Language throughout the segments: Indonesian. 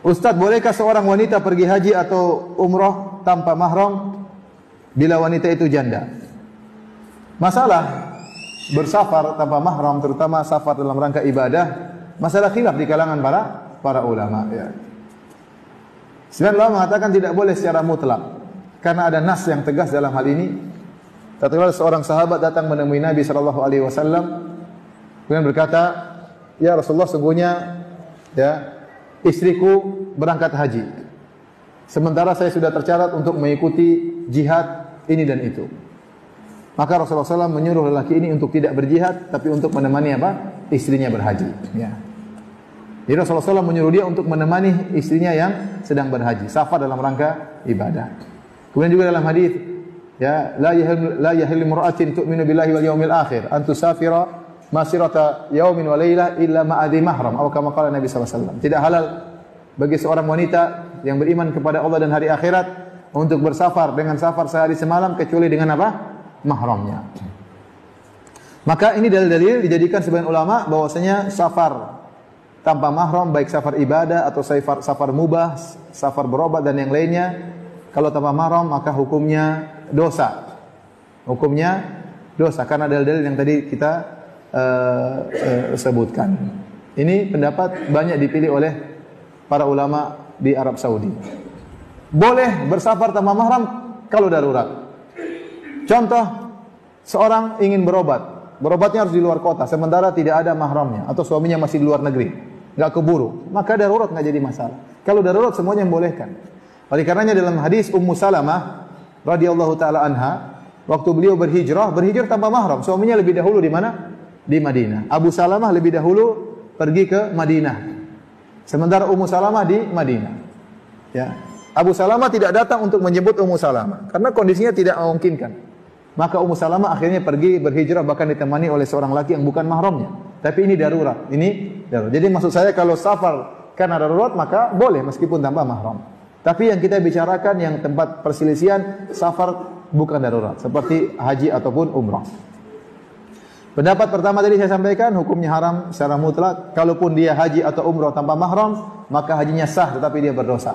Ustaz, bolehkah seorang wanita pergi haji atau umroh tanpa mahram bila wanita itu janda? Masalah bersafar tanpa mahram, terutama safar dalam rangka ibadah, masalah khilaf di kalangan para ulama. Ya. Sebagian ulama mengatakan tidak boleh secara mutlak, karena ada nas yang tegas dalam hal ini. Tatkala seorang sahabat datang menemui Nabi sallallahu alaihi wasallam, kemudian berkata, "Ya Rasulullah, sungguhnya ya istriku berangkat haji. Sementara saya sudah tercatat untuk mengikuti jihad ini dan itu." Maka Rasulullah SAW menyuruh lelaki ini untuk tidak berjihad, tapi untuk menemani apa? Istrinya berhaji. Ya. Jadi Rasulullah SAW menyuruh dia untuk menemani istrinya yang sedang berhaji, safar dalam rangka ibadah. Kemudian juga dalam hadis, ya, la yahillu imra'atin tu'minu billahi wal yawmil akhir an tusafira masirata yaumin wa lailah illa ma'adhi mahram, atau kama qala Nabi sallallahu alaihi wasallam. Tidak halal bagi seorang wanita yang beriman kepada Allah dan hari akhirat untuk bersafar dengan safar sehari semalam kecuali dengan apa? Mahramnya. Maka ini dalil-dalil dijadikan sebagian ulama bahwasanya safar tanpa mahram, baik safar ibadah atau safar mubah, safar berobat dan yang lainnya, kalau tanpa mahram maka hukumnya dosa. Hukumnya dosa karena dalil-dalil yang tadi kita sebutkan. Ini pendapat banyak dipilih oleh para ulama di Arab Saudi. Boleh bersafar tanpa mahram kalau darurat. Contoh, seorang ingin berobatnya harus di luar kota, sementara tidak ada mahramnya, atau suaminya masih di luar negeri, nggak keburu, maka darurat nggak jadi masalah. Kalau darurat semuanya membolehkan. Oleh karenanya dalam hadis Ummu Salamah radhiyallahu taala anha, waktu beliau berhijrah tanpa mahram, suaminya lebih dahulu di mana? Di Madinah. Abu Salamah lebih dahulu pergi ke Madinah, sementara Ummu Salamah di Madinah. Ya. Abu Salamah tidak datang untuk menjemput Ummu Salamah karena kondisinya tidak memungkinkan. Maka Ummu Salamah akhirnya pergi berhijrah bahkan ditemani oleh seorang laki yang bukan mahramnya. Tapi ini darurat. Ini darurat. Jadi maksud saya kalau safar karena darurat maka boleh meskipun tanpa mahram. Tapi yang kita bicarakan yang tempat perselisihan safar bukan darurat seperti haji ataupun umrah. Pendapat pertama tadi saya sampaikan hukumnya haram secara mutlak. Kalaupun dia haji atau umrah tanpa mahram maka hajinya sah tetapi dia berdosa.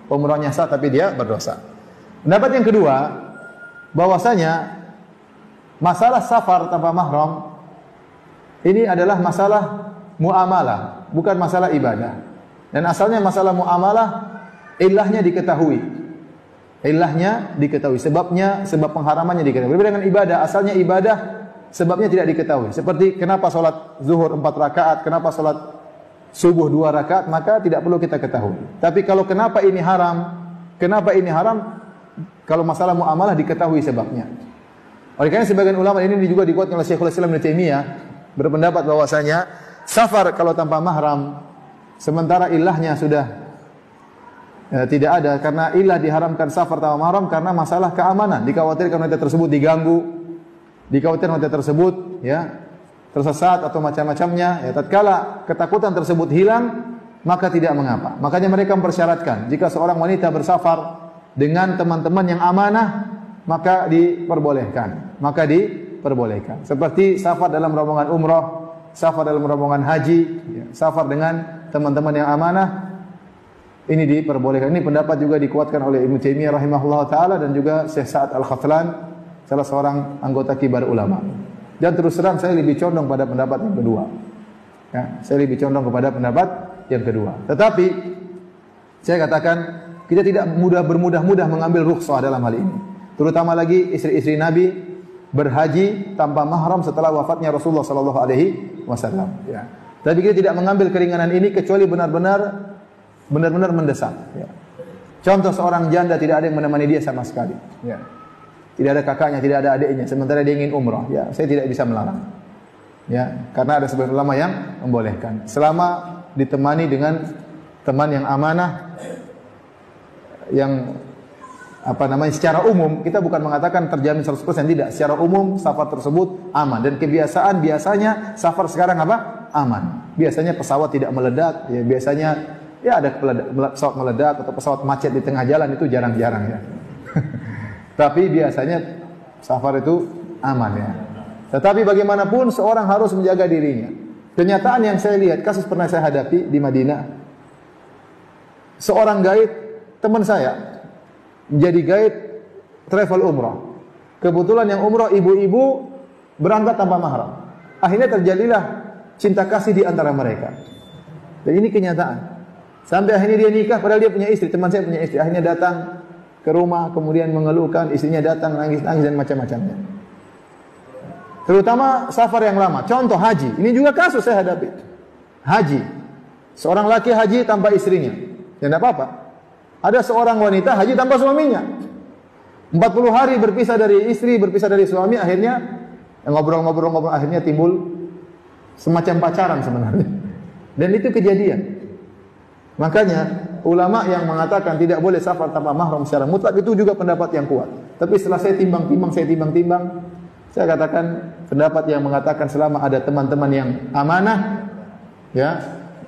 Umrahnya sah tapi dia berdosa. Pendapat yang kedua, bahwasanya masalah safar tanpa mahram ini adalah masalah muamalah, bukan masalah ibadah. Dan asalnya masalah muamalah ilahnya diketahui. Ilahnya diketahui, sebab pengharamannya diketahui. Berbeda dengan ibadah, asalnya ibadah sebabnya tidak diketahui. Seperti kenapa salat zuhur 4 rakaat, kenapa salat subuh 2 rakaat, maka tidak perlu kita ketahui. Tapi kalau kenapa ini haram? Kalau masalah muamalah diketahui sebabnya. Oleh karena sebagian ulama ini juga dikuatkan oleh Syekhul Islam Ibnu Taimiyah berpendapat bahwasanya safar kalau tanpa mahram sementara ilahnya sudah tidak ada, karena ilah diharamkan safar tanpa mahram karena masalah keamanan, dikhawatirkan wanita tersebut diganggu, dikhawatirkan wanita tersebut ya tersesat atau macam-macamnya. Ya, tatkala ketakutan tersebut hilang maka tidak mengapa. Makanya mereka mempersyaratkan jika seorang wanita bersafar dengan teman-teman yang amanah maka diperbolehkan. Seperti safar dalam rombongan umrah, safar dalam rombongan haji, ya, safar dengan teman-teman yang amanah ini diperbolehkan. Ini pendapat juga dikuatkan oleh Ibnu Taimiyah rahimahullah taala dan juga Syekh Sa'ad Al-Khatlan, salah seorang anggota kibar ulama. Dan terus terang saya lebih condong pada pendapat yang kedua. Ya, saya lebih condong kepada pendapat yang kedua. Tetapi saya katakan kita tidak bermudah-mudah mengambil rukhsah dalam hal ini. Terutama lagi istri-istri Nabi berhaji tanpa mahram setelah wafatnya Rasulullah sallallahu alaihi wasallam, ya. Tapi kita tidak mengambil keringanan ini kecuali benar-benar mendesak, ya. Contoh seorang janda tidak ada yang menemani dia sama sekali, ya. Tidak ada kakaknya, tidak ada adiknya, sementara dia ingin umrah, ya. Saya tidak bisa melarang. Ya, karena ada sebagian ulama yang membolehkan selama ditemani dengan teman yang amanah, yang secara umum kita bukan mengatakan terjamin 100% tidak, secara umum safar tersebut aman dan biasanya safar sekarang aman. Biasanya pesawat tidak meledak, ya biasanya ya ada pesawat meledak atau pesawat macet di tengah jalan, itu jarang-jarang ya. Tapi biasanya safar itu aman ya. Tetapi bagaimanapun seorang harus menjaga dirinya. Kenyataan yang saya lihat, kasus pernah saya hadapi di Madinah. seorang guide teman saya menjadi guide travel umrah. Kebetulan yang umrah ibu-ibu berangkat tanpa mahram. Akhirnya terjadilah cinta kasih di antara mereka. Dan ini kenyataan. Sampai akhirnya dia nikah padahal dia punya istri, teman saya punya istri. Akhirnya datang ke rumah kemudian mengeluhkan, istrinya datang nangis-nangis dan macam-macamnya. Terutama safar yang lama. Contoh haji. Ini juga kasus saya hadapi. Haji. Seorang laki haji tanpa istrinya. Ya tidak apa-apa. Ada seorang wanita haji tanpa suaminya. 40 hari berpisah dari istri, berpisah dari suami, akhirnya ngobrol-ngobrol, akhirnya timbul semacam pacaran sebenarnya. Dan itu kejadian. Makanya ulama yang mengatakan tidak boleh safar tanpa mahram secara mutlak itu juga pendapat yang kuat. Tapi setelah saya timbang-timbang, saya katakan pendapat yang mengatakan selama ada teman-teman yang amanah, ya,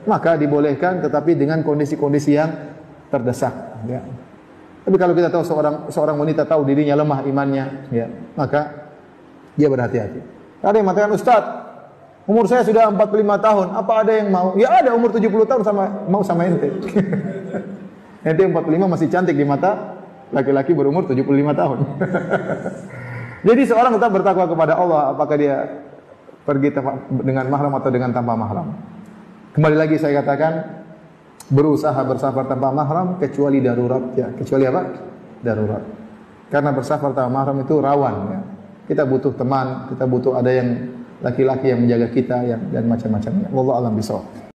maka dibolehkan, tetapi dengan kondisi-kondisi yang terdesak. Ya. Tapi kalau kita tahu seorang wanita tahu dirinya lemah imannya, ya, maka dia berhati-hati. Ada yang mengatakan, Ustaz, umur saya sudah 45 tahun, apa ada yang mau? Ya ada, umur 70 tahun mau sama ente. Ente 45 masih cantik di mata laki-laki berumur 75 tahun. Jadi seorang tetap bertakwa kepada Allah, apakah dia pergi dengan mahram atau dengan tanpa mahram. Kembali lagi saya katakan, berusaha bersafar tanpa mahram kecuali darurat, ya. Kecuali apa? Darurat. Karena bersafar tanpa mahram itu rawan, ya. Kita butuh teman, kita butuh ada yang laki-laki yang menjaga kita, dan macam-macamnya. Wallahu a'lam bishawab.